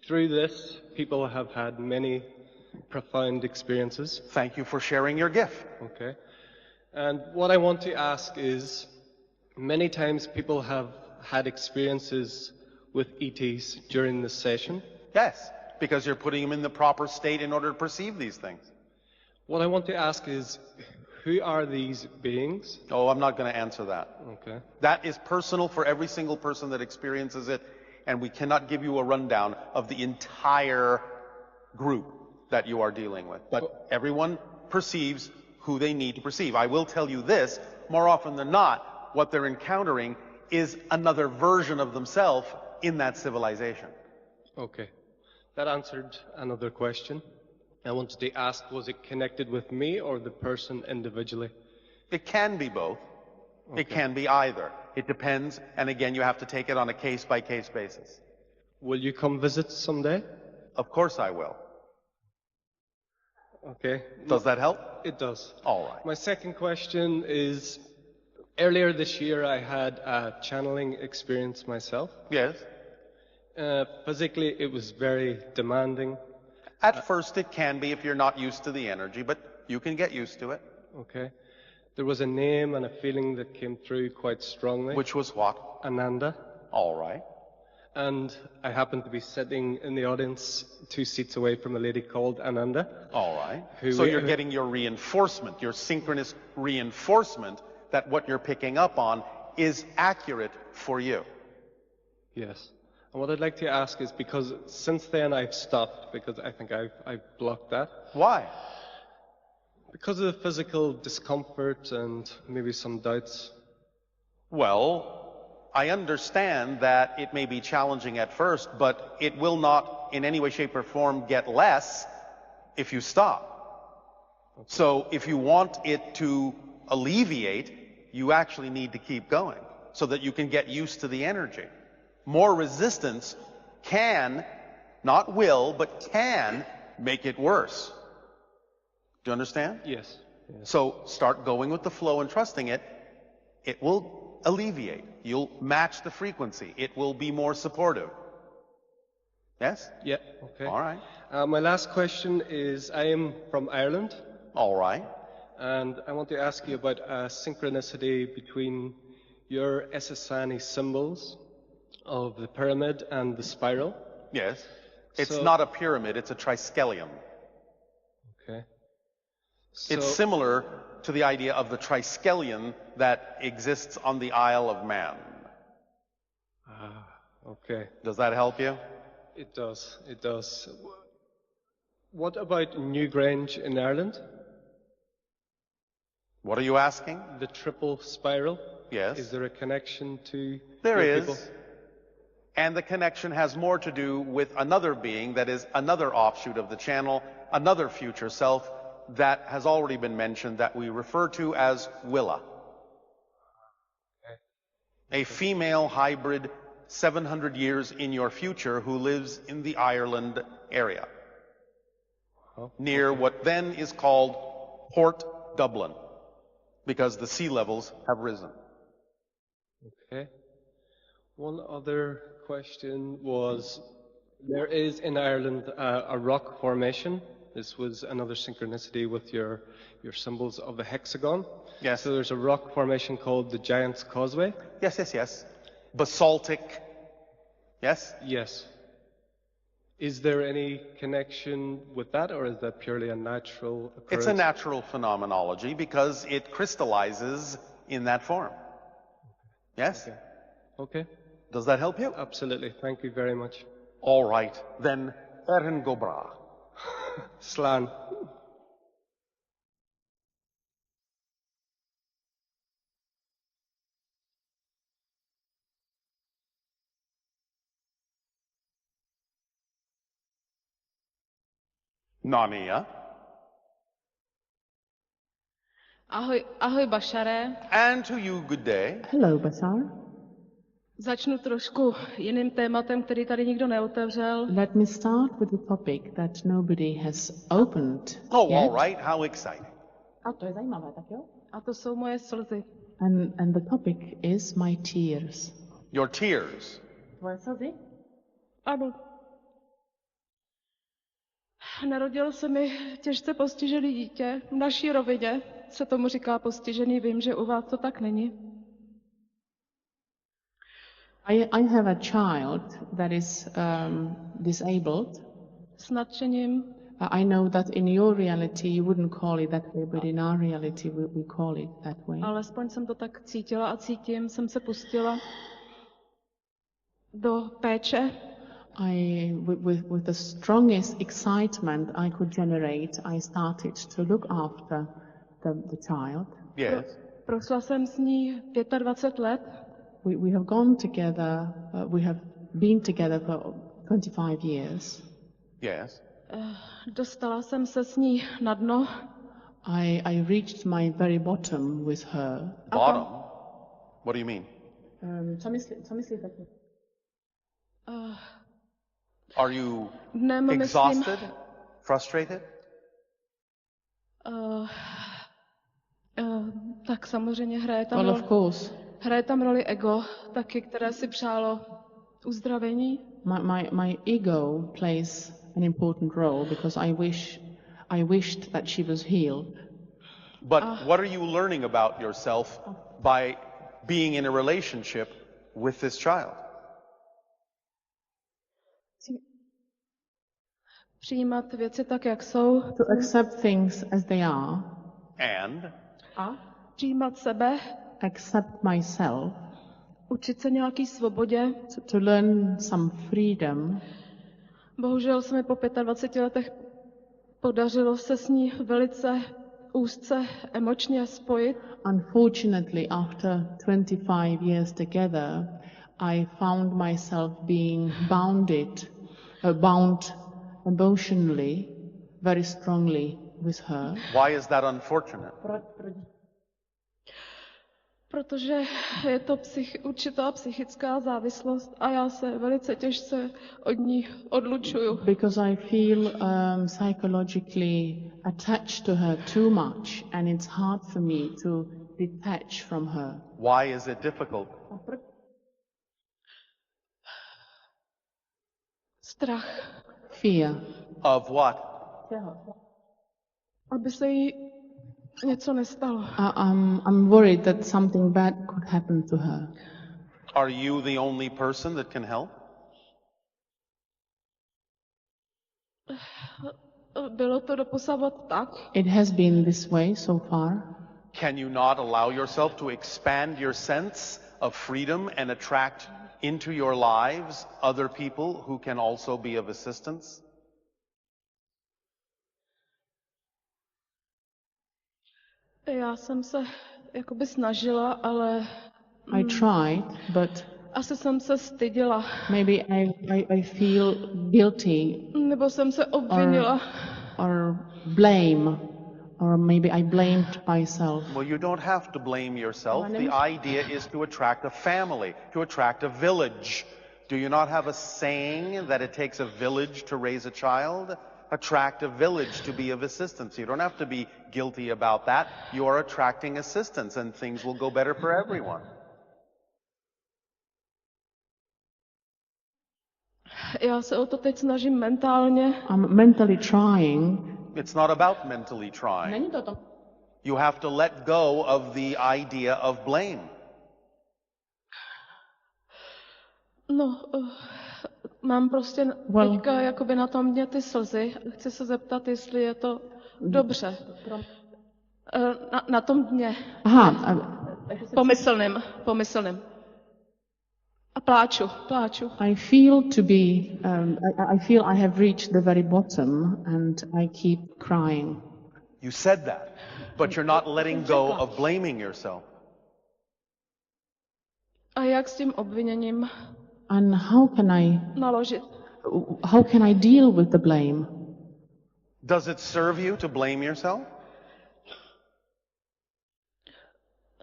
Through this, people have had many profound experiences. Thank you for sharing your gift. Okay. And what I want to ask is, many times people have had experiences with ETs during this session. Yes, because you're putting them in the proper state in order to perceive these things. What I want to ask is, who are these beings? Oh, I'm not going to answer that. Okay. That is personal for every single person that experiences it, and we cannot give you a rundown of the entire group that you are dealing with. But everyone perceives who they need to perceive. I will tell you this, more often than not, what they're encountering is another version of themselves in that civilization. Okay. That answered another question. I wanted to ask, was it connected with me or the person individually? It can be both. Okay. It can be either. It depends, and again, you have to take it on a case-by-case basis. Will you come visit someday? Of course I will. Okay. Does that help? It does. All right. My second question is, earlier this year I had a channeling experience myself. Yes. Physically, it was very demanding. At first it can be if you're not used to the energy, but you can get used to it. Okay. There was a name and a feeling that came through quite strongly. Which was what? Ananda. All right. And I happened to be sitting in the audience 2 seats away from a lady called Ananda. All right. So you're getting your reinforcement, your synchronous reinforcement that what you're picking up on is accurate for you. Yes. And what I'd like to ask is, because since then I've stopped, because I think I've blocked that. Why? Because of the physical discomfort and maybe some doubts. Well, I understand that it may be challenging at first, but it will not in any way, shape, or form get less if you stop. Okay. So if you want it to alleviate, you actually need to keep going so that you can get used to the energy. More resistance can, not will, but can make it worse. Do you understand? Yes. Yes. So start going with the flow and trusting it. It will alleviate. You'll match the frequency. It will be more supportive. Yes? Yeah. Okay. All right. My last question is, I am from Ireland. All right. And I want to ask you about a synchronicity between your Essassani symbols of the pyramid and the spiral. Yes. It's So- not a pyramid, it's a triskelion. Okay. It's similar to the idea of the triskelion that exists on the Isle of Man. Okay. Does that help you? It does. It does. What about Newgrange in Ireland? What are you asking? The triple spiral? Yes. Is there a connection to There your is. people? And the connection has more to do with another being that is another offshoot of the channel, another future self that has already been mentioned that we refer to as Willa. Okay. A female hybrid 700 years in your future who lives in the Ireland area, near what then is called Port Dublin, because the sea levels have risen. Okay. One other question was, there is in Ireland a rock formation. This was another synchronicity with your symbols of the hexagon. Yes. So there's a rock formation called the Giant's Causeway. Yes, yes, yes. Basaltic. Yes? Yes. Is there any connection with that, or is that purely a natural occurrence? It's a natural phenomenology because it crystallizes in that form. Yes? Okay. Okay. Does that help you? Absolutely. Thank you very much. All right. Then, Erin Gobra. Slan. Nania. Ahoj, ahoj Bashare. And to you, good day. Hello, Bashar. Začnu trošku jiným tématem, který tady nikdo neotevřel. Let me start with a topic that nobody has opened Oh, yet. all right. How exciting. A to je zajímavé, tak jo? A to jsou moje slzy. And the topic is my tears. Your tears. Tvoje slzy? Ano. Narodilo se mi těžce postižený dítě. V naší rovině se tomu říká postižený, vím, že u vás to tak není. I have a child that is disabled. S nadšením. I know that in your reality you wouldn't call it that way, but in our reality we call it that way. Alespoň jsem to tak cítila a cítím, jsem se pustila do péče. With the strongest excitement I could generate, I started to look after the child. Yes. Prošla jsem s ní 25 let. We have gone together, we have been together for 25 years. Yes. Dostala jsem se s ní na dno. I reached my very bottom with her. Bottom? What do you mean? Co myslíte? Are you Dnem, exhausted? Frustrated? Tak samozřejmě Well, of course. hraje tam roli ego, taky, které si přálo uzdravení. My ego plays an important role because I wished that she was healed. But what are you learning about yourself by being in a relationship with this child? Přijímat věci tak, jak jsou. To accept things as they are. And Přijímat sebe. Accept myself. Učit se nějaký svobodě. To learn some freedom. Bohužel se mi po 25 letech podařilo se s ní velice úzce emočně spojit. Unfortunately, after 25 years together, I found myself being bound emotionally very strongly with her. why is that unfortunate? Protože je to určitá psychická závislost a já se velice těžce od ní odlučuju. Because I feel psychologically attached to her too much, and it's hard for me to detach from her. Why is it difficult? Strach. Fear. Of what? Aby se jí něco nestalo. I'm worried that something bad could happen to her. Are you the only person that can help? Bylo to doposavat tak. It has been this way so far. Can you not allow yourself to expand your sense of freedom and attract into your lives other people who can also be of assistance? Já jsem se jakoby snažila, ale I tried, but asi jsem se styděla. maybe I feel guilty Nebo jsem se obvinila. or blame, or maybe I blamed myself. Well, you don't have to blame yourself. The idea is to attract a family, to attract a village. Do you not have a saying that it takes a village to raise a child? Attract a village to be of assistance. You don't have to be guilty about that. You are attracting assistance and things will go better for everyone. Já se o to teď snažím mentálně. I'm mentally trying. It's not about mentally trying. Není to to. You have to let go of the idea of blame. No, mám prostě teďka jakoby na tom dně ty slzy. Chci se zeptat, jestli je to dobře. Na tom dně. Aha, Pomyslným. A pláču. I feel to be, I feel I have reached the very bottom and I keep crying. You said that, but you're not letting go of blaming yourself. A jak s tím obviněním And how naložit? can I deal with the blame? Does it serve you to blame yourself?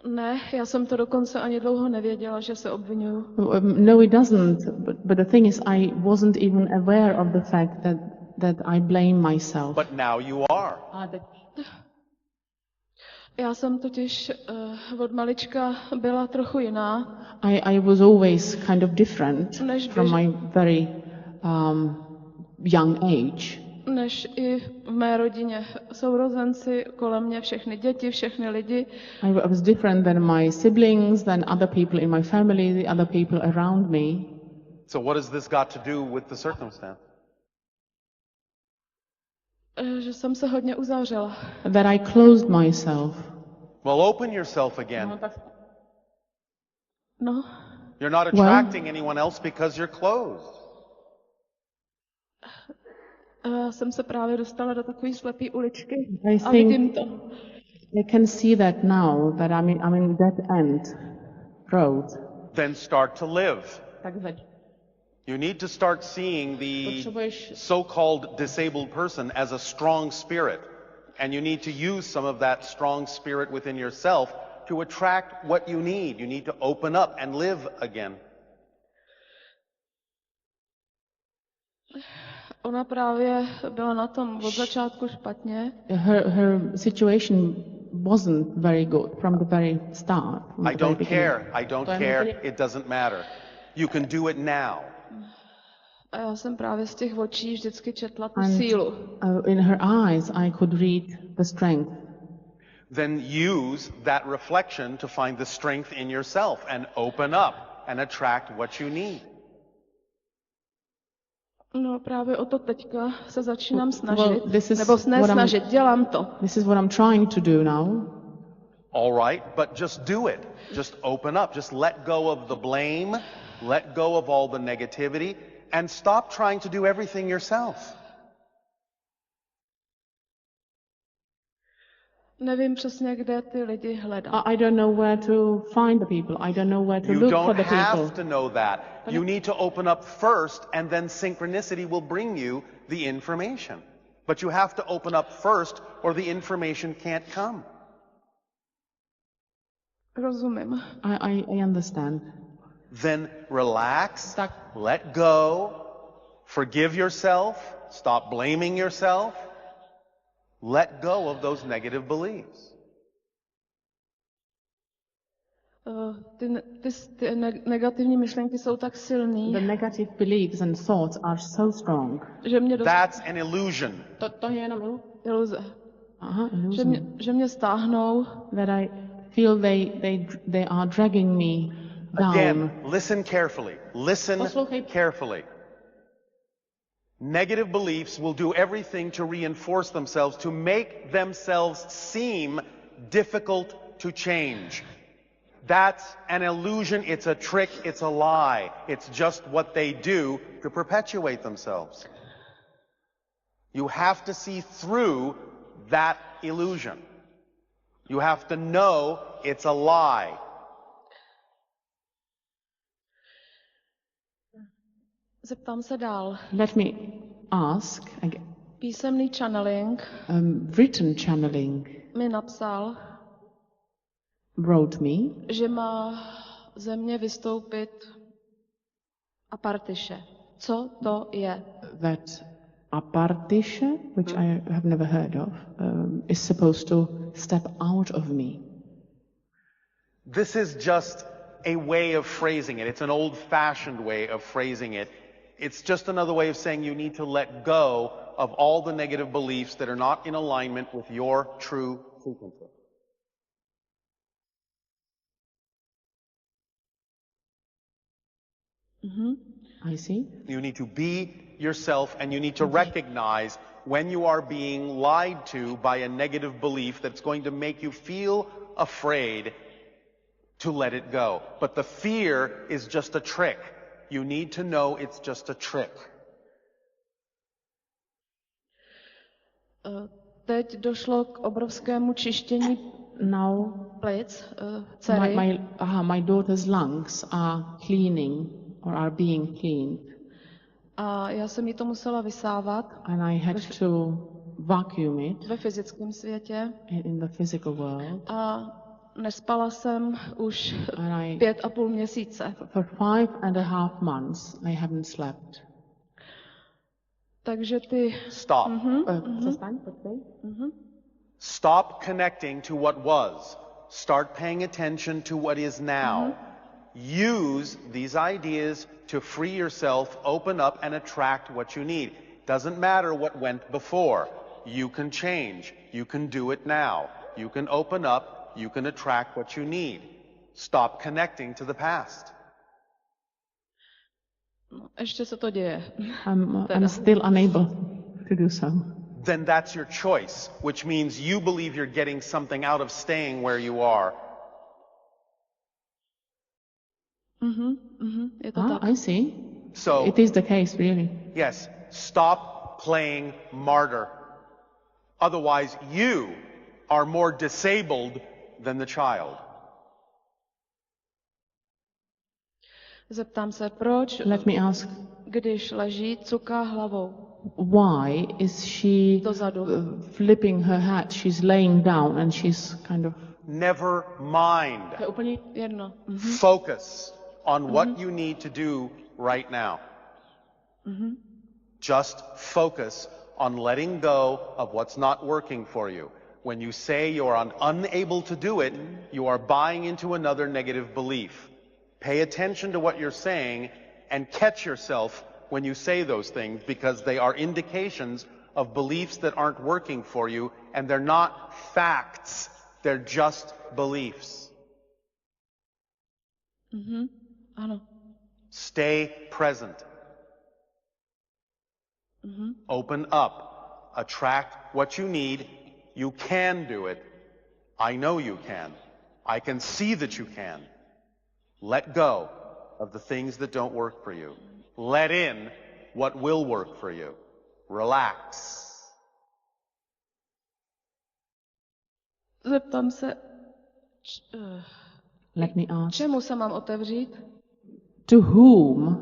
Ne, já jsem to dokonce ani dlouho nevěděla, že se obvinuju. No, it doesn't. But the thing is, I wasn't even aware of the fact that I blame myself. But now you are. Já jsem totiž od malička byla trochu jiná. I was always kind of different Než from my very young age. než i v mé rodině. Sourozenci kolem mě, všechny děti, všechny lidi. I was different than my siblings, than other people in my family, the other people around me. So what has this got to do with the circumstance? Že jsem se hodně uzavřela. That I closed myself. Well, open yourself again. No, You're not attracting anyone else because you're closed. já jsem se právě dostala do takové slepé uličky I a think vidím to. I can see that now, that I'm in that end road. Then start to live. Tak zač. You need to start seeing the Potřebuješ so-called disabled person as a strong spirit. And you need to use some of that strong spirit within yourself to attract what you need. You need to open up and live again. Ona právě byla na tom od začátku špatně. her situation wasn't very good from the very start. from I the very don't beginning. care. I don't care. It doesn't matter. You can do it now. A já jsem právě z těch očí vždycky četla tu And sílu. in her eyes, I could read the strength. Then use that reflection to find the strength in yourself and open up and attract what you need. No právě o to teďka se začínám snažit. Well, this is Nebo ne what I'm- snažit, dělám to. This is what I'm trying to do now. All right, but just do it. Just open up. Just let go of the blame. Let go of all the negativity and stop trying to do everything yourself. Nevím přesně, kde ty lidi hledat. I don't know where to find the people. I don't know where to You look for don't the have people. to know that. You need to open up first, and then synchronicity will bring you the information. But you have to open up first, or the information can't come. Rozumím. I understand. Then relax, Tak. let go, forgive yourself, stop blaming yourself, let go of those negative beliefs. Ty negativní myšlenky jsou tak silný, The negative beliefs and thoughts are so strong. že mě That's an illusion. To je jenom iluze. aha, Že illusion. že mě stáhnou That I feel they are dragging me down. Again, listen carefully. Listen Poslouchej. carefully. Negative beliefs will do everything to reinforce themselves, to make themselves seem difficult to change. That's an illusion, it's a trick, it's a lie. It's just what they do to perpetuate themselves. You have to see through that illusion. You have to know it's a lie. Zeptám se dál. Let me ask again. Písemný channeling Written channeling mi napsal, wrote me že má ze mě vystoupit apartiše. Co to je? that apartisha, which I have never heard of, is supposed to step out of me. This is just a way of phrasing it. It's an old-fashioned way of phrasing it. It's just another way of saying you need to let go of all the negative beliefs that are not in alignment with your true frequency. I see. You need to be yourself, and you need to recognize when you are being lied to by a negative belief that's going to make you feel afraid to let it go. But the fear is just a trick. You need to know it's just a trick. Teď došlo k obrovskému čištění Now plic, dcery. my daughter's lungs are cleaning or are being cleaned, A já jsem jí to musela vysávat and I had to vacuum it ve fyzickém světě. in the physical world. A nespala jsem už And I, 5,5 měsíce. for 5.5 months, I haven't slept. Takže ty Stop. Přestaň, počkej. Stop connecting to what was. Start paying attention to what is now. Use these ideas to free yourself, open up, and attract what you need. Doesn't matter what went before. You can change. You can do it now. You can open up. You can attract what you need. Stop connecting to the past. No, ještě se to děje. I'm still unable to do so. Then that's your choice, which means you believe you're getting something out of staying where you are. Je to tak. I see. So, It is the case, really. yes, stop playing martyr. Otherwise, you are more disabled than the child. Zeptám se, proč, Let me ask, když leží, cuká hlavou why is she dozadu? flipping her hat? She's laying down and she's kind of... Never mind. To je úplně jedno. Focus on what you need to do right now. Just focus on letting go of what's not working for you. When you say you're unable to do it, you are buying into another negative belief. Pay attention to what you're saying and catch yourself when you say those things, because they are indications of beliefs that aren't working for you, and they're not facts. They're just beliefs. Ano. Stay present. Open up. Attract what you need. You can do it. I know you can. I can see that you can. Let go of the things that don't work for you. Let in what will work for you. Relax. Zeptám se, Let me ask, čemu se mám otevřít? to whom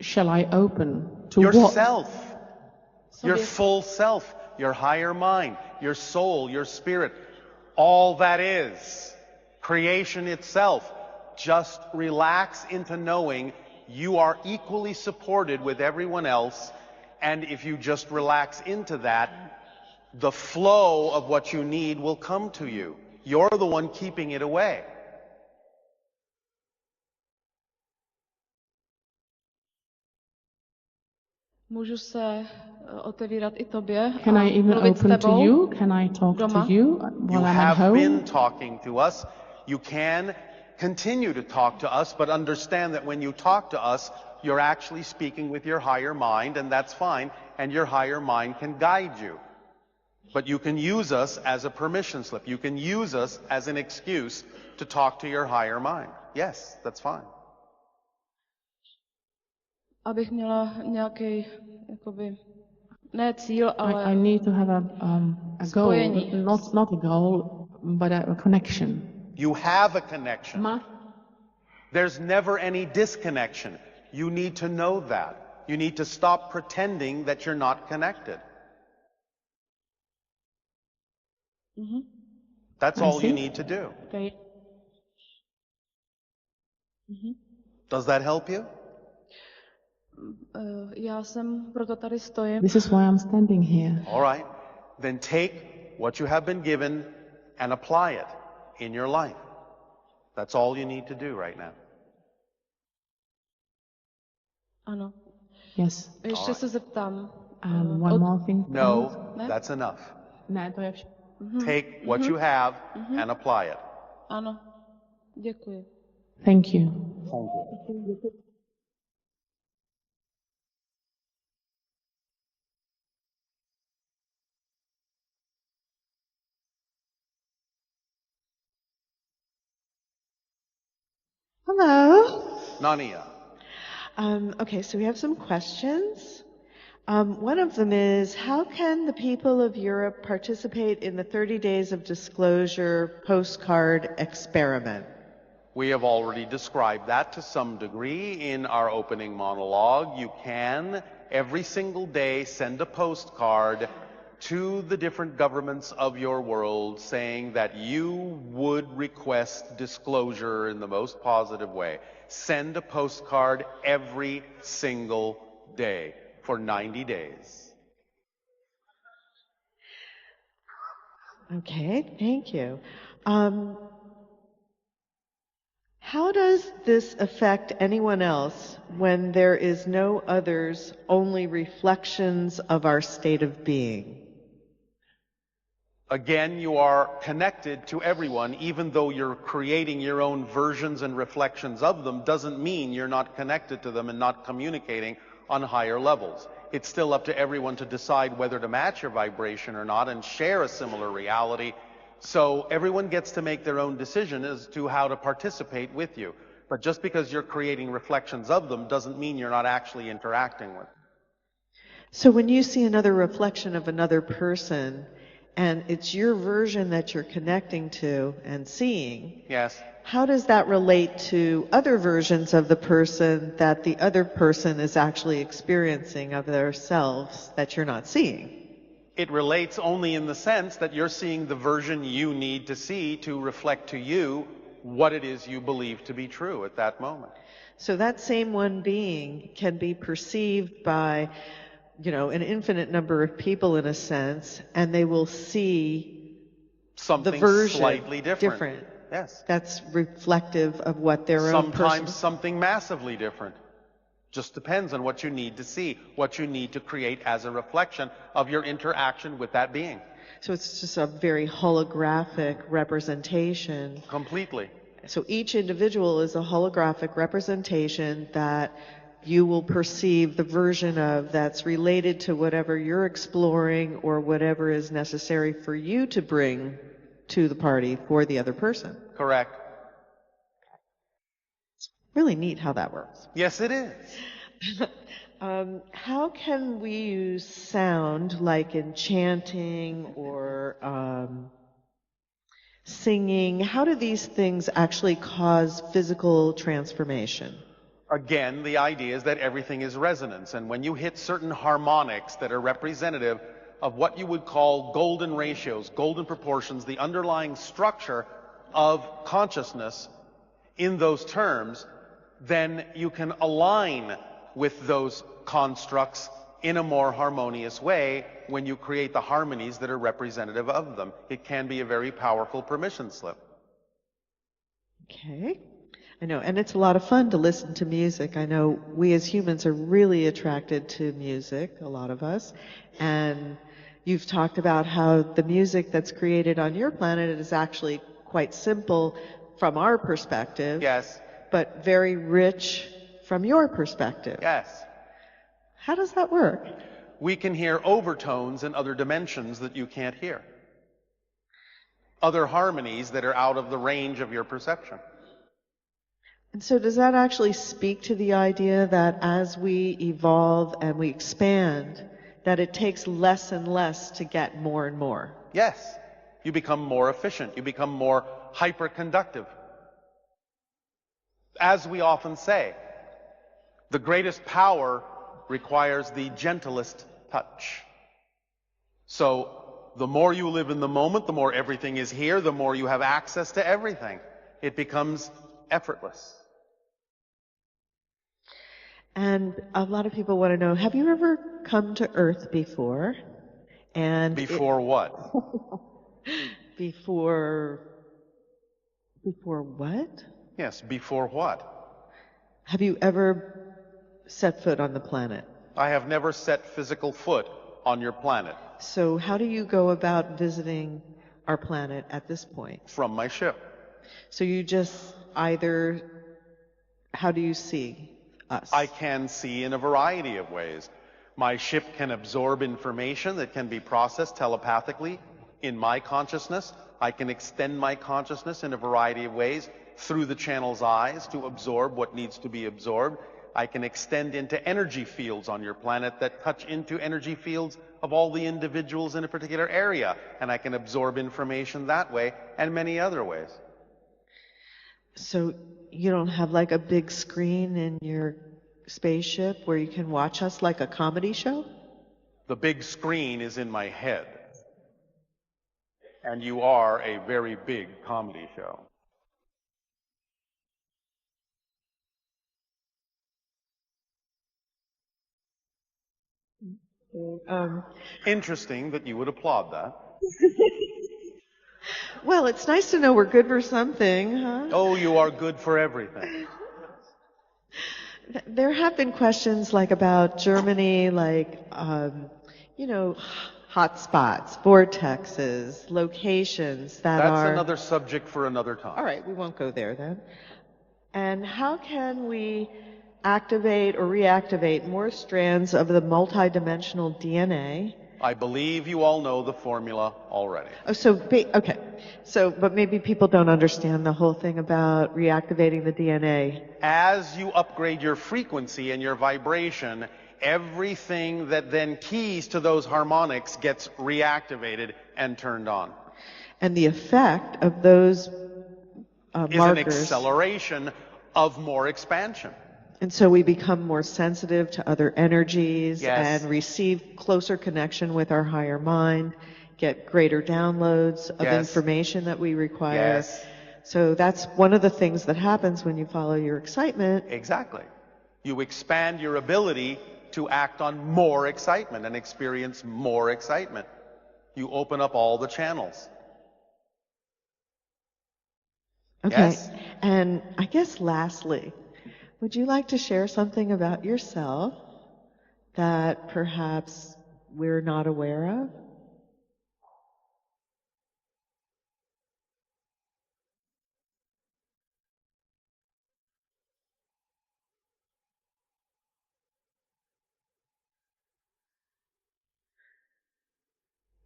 shall I open? To what? Yourself. Your Sobě. full self. Your higher mind. Your soul. Your spirit. All that is. Creation itself. Just relax into knowing you are equally supported with everyone else, and if you just relax into that, the flow of what you need will come to you. You're the one keeping it away. Můžu se otevírat i tobě Can a I even mluvit s open to tebou? you? Can I talk Doma? to you You while I'm at have been home? talking to us. You can continue to talk to us, but understand that when you talk to us, you're actually speaking with your higher mind, and that's fine, and your higher mind can guide you. But you can use us as a permission slip. You can use us as an excuse to talk to your higher mind. Yes, that's fine. Abych měla nějaký, jakoby, ne cíl, ale I need to have a goal, Spojení. not a goal, but a connection. You have a connection. Ma- There's never any disconnection. You need to know that. You need to stop pretending that you're not connected. That's I all you see. need to do. Okay. Does that help you? já jsem, proto tady stojím. This is why I'm standing here. All right. Then take what you have been given and apply it in your life. That's all you need to do right now. Ano. Yes. Ještě se zeptám. And one more thing. No, Ne? that's enough. Ne, to je vše. Take what you have and apply it. Ano. Děkuji. Thank you. Hello. Nania. Okay, so we have some questions. One of them is, how can the people of Europe participate in the 30 Days of Disclosure postcard experiment? We have already described that to some degree in our opening monologue. You can, every single day, send a postcard to the different governments of your world saying that you would request disclosure in the most positive way. Send a postcard every single day for 90 days. Okay, thank you. How does this affect anyone else when there is no others, only reflections of our state of being? Again, you are connected to everyone, even though you're creating your own versions and reflections of them, doesn't mean you're not connected to them and not communicating on higher levels. It's still up to everyone to decide whether to match your vibration or not and share a similar reality. So everyone gets to make their own decision as to how to participate with you. But just because you're creating reflections of them doesn't mean you're not actually interacting with them. So when you see another reflection of another person, and it's your version that you're connecting to and seeing, Yes. how does that relate to other versions of the person that the other person is actually experiencing of themselves that you're not seeing? It relates only in the sense that you're seeing the version you need to see to reflect to you what it is you believe to be true at that moment. So that same one being can be perceived by, an infinite number of people in a sense, and they will see Something the version slightly different. Yes. That's reflective of what their own Sometimes something massively different. Just depends on what you need to see, what you need to create as a reflection of your interaction with that being. So it's just a very holographic representation. Completely. So each individual is a holographic representation that you will perceive the version of that's related to whatever you're exploring or whatever is necessary for you to bring to the party for the other person. Correct. Really neat how that works. Yes, it is. How can we use sound, like in chanting or singing? How do these things actually cause physical transformation? Again, the idea is that everything is resonance, and when you hit certain harmonics that are representative of what you would call golden ratios, golden proportions, the underlying structure of consciousness in those terms, then you can align with those constructs in a more harmonious way when you create the harmonies that are representative of them. It can be a very powerful permission slip. Okay. I know, and it's a lot of fun to listen to music. I know we as humans are really attracted to music, a lot of us, and you've talked about how the music that's created on your planet is actually quite simple from our perspective. Yes. But very rich from your perspective. Yes. How does that work? We can hear overtones in other dimensions that you can't hear. Other harmonies that are out of the range of your perception. And so does that actually speak to the idea that as we evolve and we expand, that it takes less and less to get more and more? Yes. You become more efficient. You become more hyperconductive. As we often say, the greatest power requires the gentlest touch. So the more you live in the moment, the more everything is here, the more you have access to everything. It becomes effortless. And a lot of people want to know, have you ever come to Earth before? And before what? Before what? Yes, before what? Have you ever set foot on the planet? I have never set physical foot on your planet. So how do you go about visiting our planet at this point? From my ship. So you just how do you see us? I can see in a variety of ways. My ship can absorb information that can be processed telepathically in my consciousness. I can extend my consciousness in a variety of ways through the channel's eyes to absorb what needs to be absorbed. I can extend into energy fields on your planet that touch into energy fields of all the individuals in a particular area, and I can absorb information that way and many other ways. So you don't have like a big screen in your spaceship where you can watch us like a comedy show? The big screen is in my head. And you are a very big comedy show. Interesting that you would applaud that. Well, it's nice to know we're good for something, huh? Oh, you are good for everything. There have been questions like about Germany, like, hot spots, vortexes, locations that That's are... another subject for another time. All right, we won't go there then. And how can we activate or reactivate more strands of the multidimensional DNA? I believe you all know the formula already. Okay. But maybe people don't understand the whole thing about reactivating the DNA. As you upgrade your frequency and your vibration, everything that then keys to those harmonics gets reactivated and turned on. And the effect of those Is markers... an acceleration of more expansion. And so we become more sensitive to other energies, Yes. and receive closer connection with our higher mind, get greater downloads of Yes. information that we require. Yes. So that's one of the things that happens when you follow your excitement. Exactly. You expand your ability to act on more excitement and experience more excitement. You open up all the channels. Okay. Yes. And I guess lastly, would you like to share something about yourself that perhaps we're not aware of?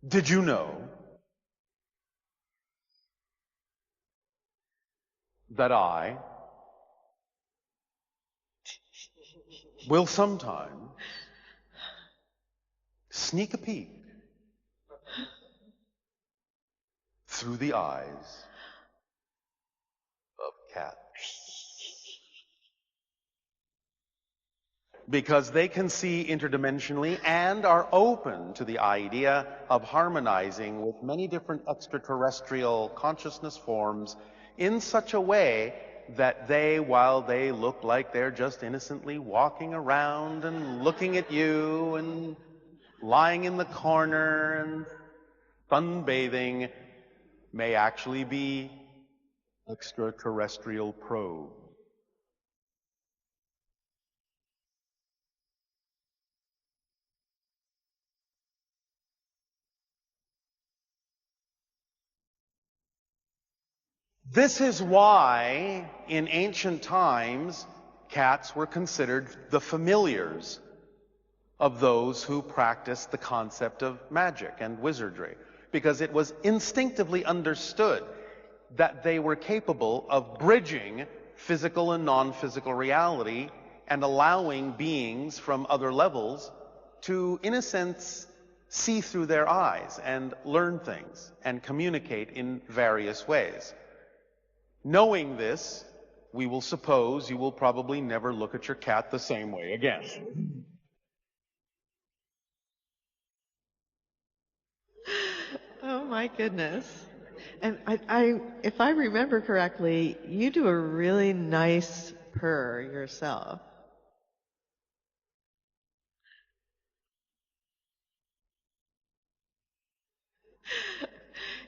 Did you know that I will sometimes sneak a peek through the eyes of cats? Because they can see interdimensionally and are open to the idea of harmonizing with many different extraterrestrial consciousness forms in such a way that they, while they look like they're just innocently walking around and looking at you and lying in the corner and sunbathing, may actually be extraterrestrial probes. This is why, in ancient times, cats were considered the familiars of those who practiced the concept of magic and wizardry, because it was instinctively understood that they were capable of bridging physical and non-physical reality and allowing beings from other levels to, in a sense, see through their eyes and learn things and communicate in various ways. Knowing this, we will suppose you will probably never look at your cat the same way again. Oh my goodness. And if I remember correctly, you do a really nice purr yourself.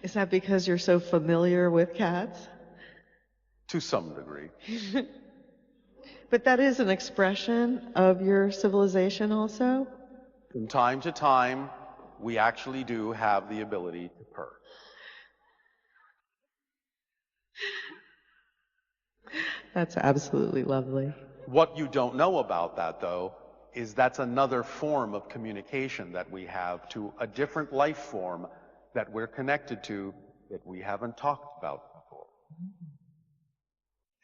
Is that because you're so familiar with cats? To some degree. But that is an expression of your civilization also? From time to time, we actually do have the ability to purr. That's absolutely lovely. What you don't know about that, though, is that's another form of communication that we have to a different life form that we're connected to that we haven't talked about before.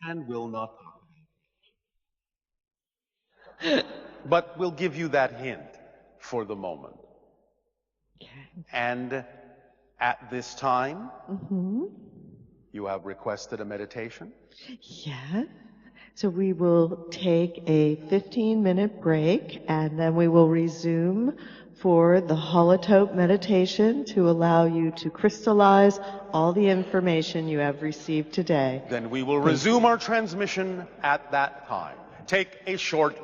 And will not talk about. But we'll give you that hint for the moment. And at this time, you have requested a meditation. Yeah. So we will take a 15-minute break, and then we will resume for the holotope meditation to allow you to crystallize all the information you have received today. Then we will resume our transmission at that time. Take a short